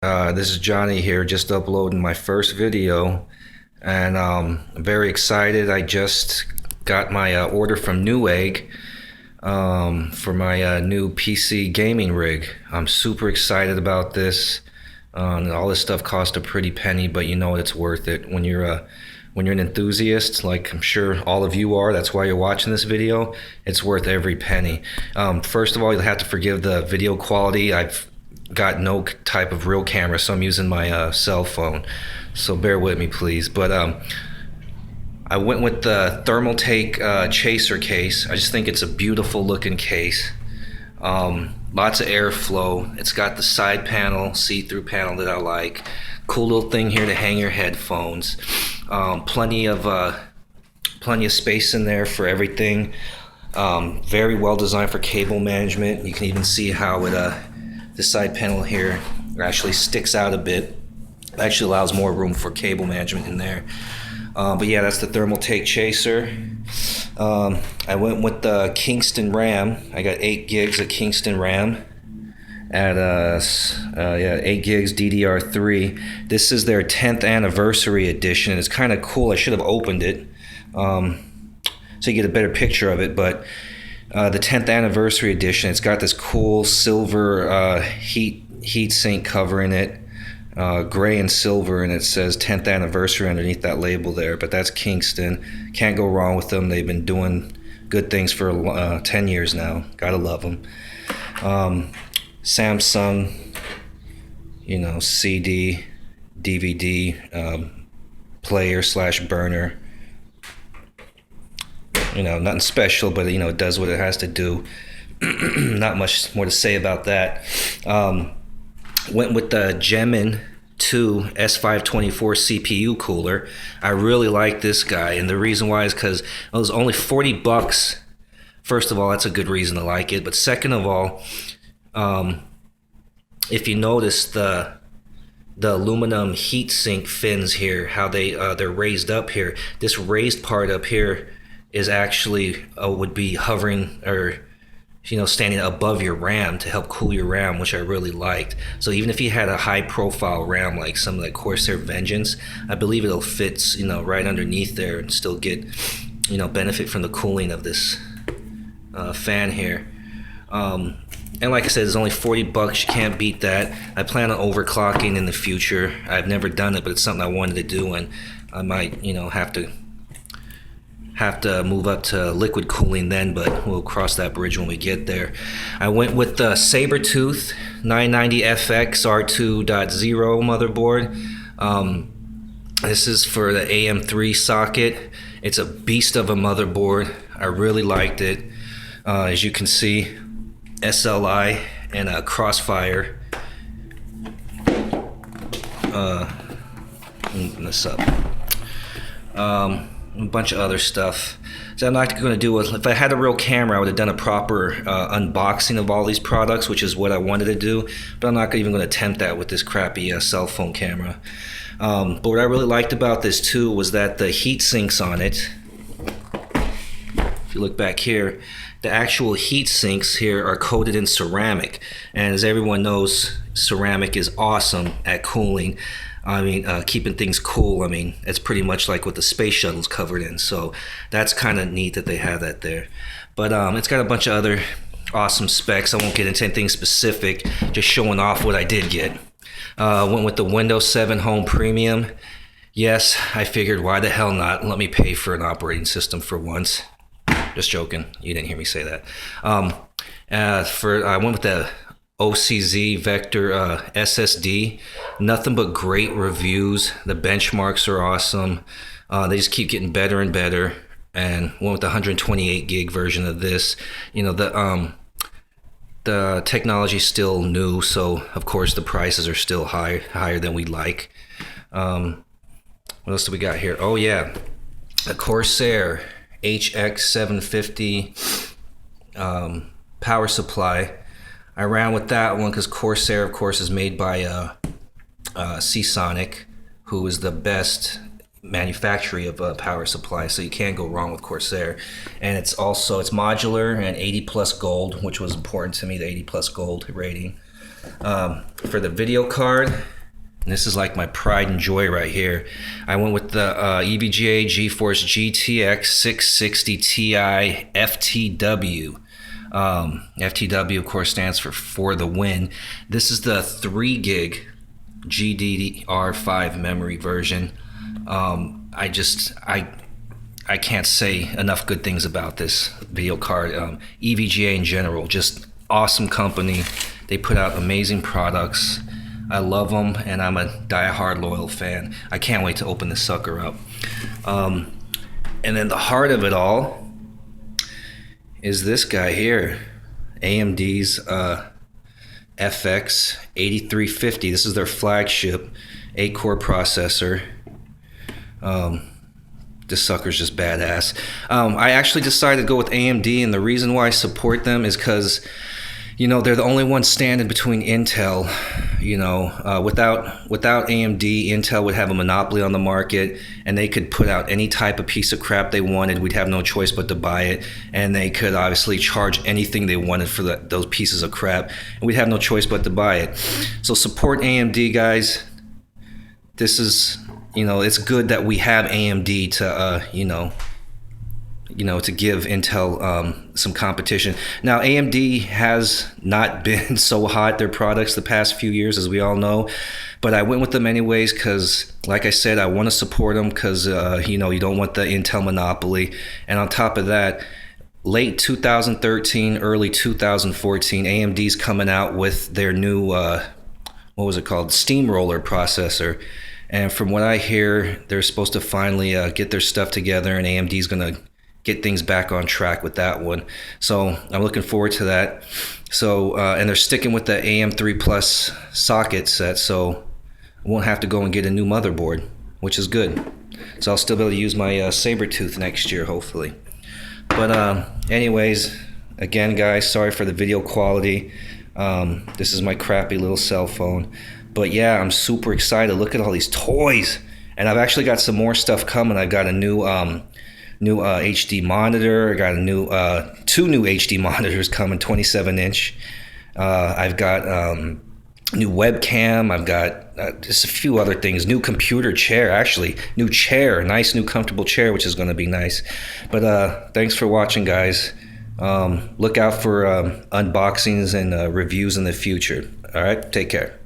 This is Johnny here, just uploading my first video, and I'm very excited. I just got my order from Newegg for my new PC gaming rig. I'm super excited about this. All this stuff cost a pretty penny, but you know it's worth it when you're an enthusiast, like I'm sure all of you are. That's why you're watching this video. It's worth every penny. First of all, you'll have to forgive the video quality. I've got no type of real camera, so I'm using my cell phone, so bear with me please. But I went with the Thermaltake chaser case. I just think it's a beautiful looking case. Lots of airflow. It's got the side panel, see-through panel that I like. Cool little thing here to hang your headphones. Plenty of space in there for everything. Very well designed for cable management. You can even see how it the side panel here actually sticks out a bit. It actually allows more room for cable management in there. But yeah, that's the Thermaltake chaser. I went with the Kingston RAM. I got 8 gigs of Kingston RAM at 8 gigs DDR3. This is their 10th anniversary edition. It's kind of cool. I should have opened it so you get a better picture of it, but the 10th anniversary edition, it's got this cool silver heat sink covering it, gray and silver, and it says 10th anniversary underneath that label there. But that's Kingston. Can't go wrong with them. They've been doing good things for 10 years now. Gotta love them. Samsung, you know, CD, DVD player slash burner. You know, nothing special, but you know, it does what it has to do. Not much more to say about that. Went with the Gemin 2 S524 CPU cooler. I really like this guy, and the reason why is because it was only 40 bucks. First of all, that's a good reason to like it, but second of all, if you notice the aluminum heat sink fins here, how they're raised up here, this raised part up here is actually would be hovering, or you know, standing above your RAM to help cool your RAM, which I really liked. So even if you had a high profile RAM like some of the Corsair Vengeance, I believe it'll fit, you know, right underneath there and still get, you know, benefit from the cooling of this fan here. And like I said, it's only 40 bucks. You can't beat that. I plan on overclocking in the future. I've never done it, but it's something I wanted to do, and I might, you know, have to move up to liquid cooling then, but we'll cross that bridge when we get there. I went with the Sabertooth 990FX R2.0 motherboard. This is for the AM3 socket. It's a beast of a motherboard. I really liked it. As you can see, SLI and a Crossfire. Open this up. A bunch of other stuff. So I'm not going to do if I had a real camera, I would have done a proper unboxing of all these products, which is what I wanted to do, but I'm not even going to attempt that with this crappy cell phone camera. But what I really liked about this too was that the heat sinks on it, if you look back here, the actual heat sinks here are coated in ceramic, and as everyone knows, ceramic is awesome at cooling. I mean, keeping things cool. I mean, it's pretty much like what the space shuttle's covered in. So that's kind of neat that they have that there. But it's got a bunch of other awesome specs. I won't get into anything specific, just showing off what I did get. Went with the Windows 7 Home Premium. Yes, I figured, why the hell not? Let me pay for an operating system for once. Just joking. You didn't hear me say that. I went with the OCZ Vector SSD. Nothing but great reviews. The benchmarks are awesome. They just keep getting better and better. And went with the 128 gig version of this. You know, the technology's still new, so of course the prices are still higher than we'd like. What else do we got here? Oh yeah, the Corsair HX750 power supply. I ran with that one because Corsair, of course, is made by Seasonic, who is the best manufacturer of a power supply, so you can't go wrong with Corsair. And it's modular and 80 plus gold, which was important to me, the 80 plus gold rating. For the video card, And this is like my pride and joy right here. I went with the EVGA GeForce GTX 660 Ti FTW. FTW, of course, stands for the win. This is the 3 gig GDDR5 memory version. I can't say enough good things about this video card. EVGA in general, just awesome company. They put out amazing products. I love them, and I'm a die-hard loyal fan. I can't wait to open this sucker up. And then the heart of it all is this guy here, AMD's FX 8350. This is their flagship 8-core processor. This sucker's just badass. I actually decided to go with AMD, and the reason why I support them is because, you know, they're the only ones standing between Intel. You know, without AMD, Intel would have a monopoly on the market, and they could put out any type of piece of crap they wanted. We'd have no choice but to buy it, and they could obviously charge anything they wanted for those pieces of crap, and we'd have no choice but to buy it. So support AMD, guys. This is, you know, it's good that we have AMD to, you know, to give Intel some competition. Now, AMD has not been so hot, their products, the past few years, as we all know. But I went with them anyways because, like I said, I want to support them because, you know, you don't want the Intel monopoly. And on top of that, late 2013, early 2014, AMD's coming out with their new, what was it called? Steamroller processor. And from what I hear, they're supposed to finally get their stuff together, and AMD's going to get things back on track with that one. So I'm looking forward to that. So, and they're sticking with the AM3 Plus socket set, so I won't have to go and get a new motherboard, which is good. So I'll still be able to use my Sabertooth next year, hopefully. But anyways, again, guys, sorry for the video quality. This is my crappy little cell phone. But yeah, I'm super excited. Look at all these toys. And I've actually got some more stuff coming. I've got a new HD monitor. I got a new 2 new HD monitors coming, 27-inch. I've got new webcam. I've got just a few other things. New computer chair, actually. New chair, nice new comfortable chair, which is going to be nice. But thanks for watching, guys. Look out for unboxings and reviews in the future. All right, take care.